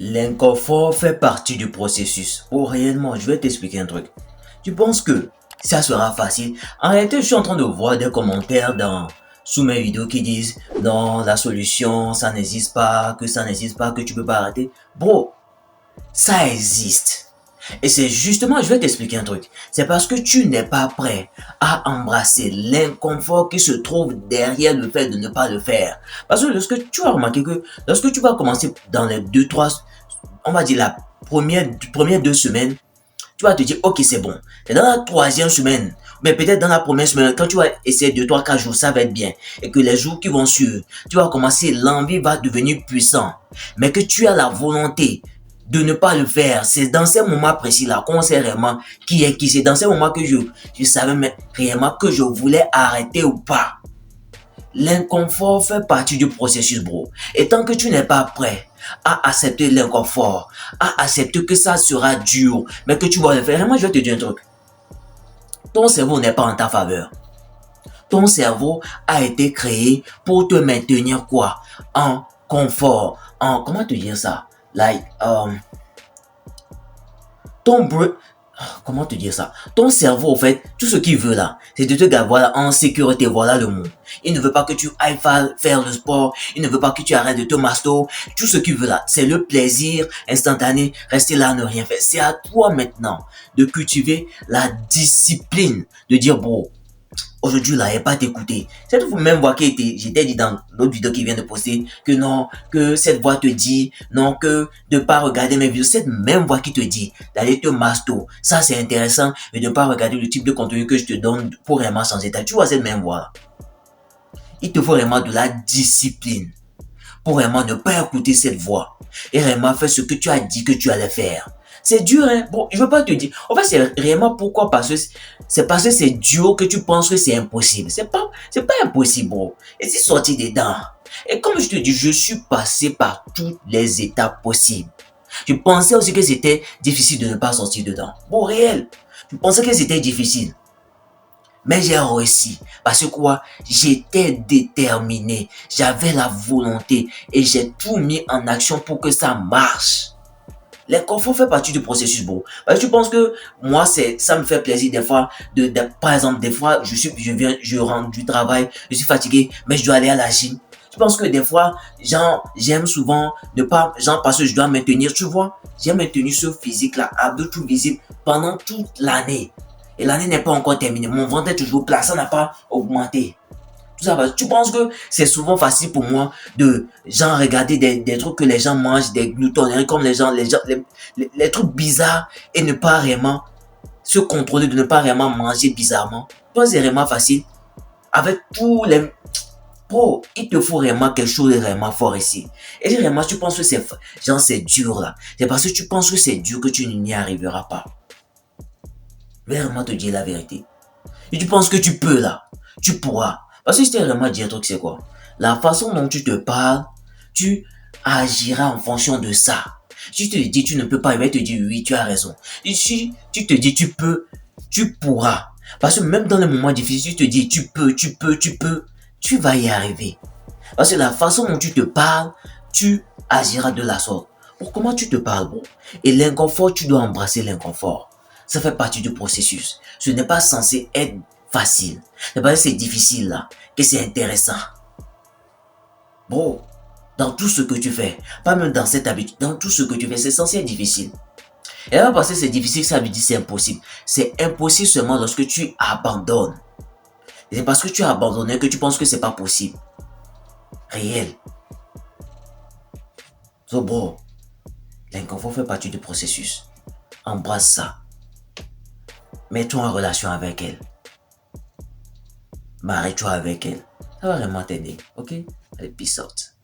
L'inconfort fait partie du processus. Oh, réellement, je vais t'expliquer un truc. Tu penses que ça sera facile? En réalité, je suis en train de voir des commentaires sous mes vidéos qui disent non, la solution, ça n'existe pas, que ça n'existe pas, que tu peux pas arrêter. Bro, ça existe. Et c'est justement, je vais t'expliquer un truc. C'est parce que tu n'es pas prêt à embrasser l'inconfort qui se trouve derrière le fait de ne pas le faire. Parce que lorsque tu vas remarquer que lorsque tu vas commencer dans les on va dire la première 2 semaines, tu vas te dire, ok, c'est bon. Et dans la troisième semaine, mais peut-être dans la première semaine, quand tu vas essayer 2, 3, 4 jours, ça va être bien. Et que les jours qui vont suivre, tu vas commencer, l'envie va devenir puissant. Mais que tu as la volonté de ne pas le faire. C'est dans ces moments précis-là qu'on sait réellement qui est qui. C'est dans ces moments que je savais mais réellement que je voulais arrêter ou pas. L'inconfort fait partie du processus, bro. Et tant que tu n'es pas prêt à accepter l'inconfort, à accepter que ça sera dur, mais que tu vas le faire, vraiment, je vais te dire un truc. Ton cerveau n'est pas en ta faveur. Ton cerveau a été créé pour te maintenir quoi? En confort. Comment te dire ça? Like, ton comment te dire ça? Ton cerveau, en fait, tout ce qu'il veut là, c'est de te garder en sécurité. Voilà le mot. Il ne veut pas que tu ailles faire le sport. Il ne veut pas que tu arrêtes de te masto. Tout ce qu'il veut là, c'est le plaisir instantané. Rester là, ne rien faire. C'est à toi maintenant de cultiver la discipline. De dire, bro, aujourd'hui là, il pas t'écouter. Cette même voix qui était, j'étais dit dans l'autre vidéo qui vient de poster, que non, que cette voix te dit, non, que de pas regarder mes vidéos, cette même voix qui te dit d'aller te masto, ça c'est intéressant, mais de ne pas regarder le type de contenu que je te donne pour vraiment changer ta. Tu vois cette même voix. Il te faut vraiment de la discipline pour vraiment ne pas écouter cette voix et vraiment faire ce que tu as dit que tu allais faire. C'est dur, hein. Bon, je veux pas te dire. En fait, c'est réellement pourquoi parce que c'est dur que tu penses que c'est impossible. C'est pas impossible, bro. Et c'est sorti dedans. Et comme je te dis, je suis passé par toutes les étapes possibles. Je pensais aussi que c'était difficile de ne pas sortir dedans. Bon, réel. Je pensais que c'était difficile. Mais j'ai réussi. Parce que quoi? J'étais déterminé. J'avais la volonté. Et j'ai tout mis en action pour que ça marche. L'inconfort fait partie du processus, bro. Parce que je pense que moi, ça me fait plaisir des fois. Par exemple, des fois, je rentre du travail, je suis fatigué, mais je dois aller à la gym. Je pense que des fois, j'aime souvent ne pas, parce que je dois maintenir, tu vois, j'aime maintenir ce physique-là, abdos tout visible pendant toute l'année. Et l'année n'est pas encore terminée. Mon ventre est toujours plat, ça n'a pas augmenté. Tout ça, tu penses que c'est souvent facile pour moi de regarder des trucs que les gens mangent, des gloutonneries comme les trucs bizarres et ne pas vraiment se contrôler, de ne pas vraiment manger bizarrement. Toi, c'est vraiment facile. Avec tous les... Bro, il te faut vraiment quelque chose de vraiment fort ici. Et vraiment, tu penses que c'est dur là. C'est parce que tu penses que c'est dur que tu n'y arriveras pas. Je vais vraiment te dire la vérité. Et tu penses que tu peux là. Tu pourras. Parce que je t'ai vraiment dit un truc, c'est quoi? La façon dont tu te parles, tu agiras en fonction de ça. Si tu te dis tu ne peux pas, il va te dire oui, tu as raison. Et si tu te dis tu peux, tu pourras. Parce que même dans les moments difficiles, tu te dis tu peux, tu vas y arriver. Parce que la façon dont tu te parles, tu agiras de la sorte. Pour comment tu te parles, bro? Et l'inconfort, tu dois embrasser l'inconfort. Ça fait partie du processus. Ce n'est pas censé être facile. C'est parce que c'est difficile là, que c'est intéressant. Bro, dans tout ce que tu fais, pas même dans cette habitude, dans tout ce que tu fais, c'est censé être difficile. Et là, parce que c'est difficile, ça veut dire c'est impossible. C'est impossible seulement lorsque tu abandonnes. Et c'est parce que tu as abandonné que tu penses que c'est pas possible. Réel. So bro, l'inconfort fait partie du processus. Embrasse ça. Mets-toi en relation avec elle. Marie-toi avec elle. Ça va vraiment t'aider. Ok? Allez, peace out.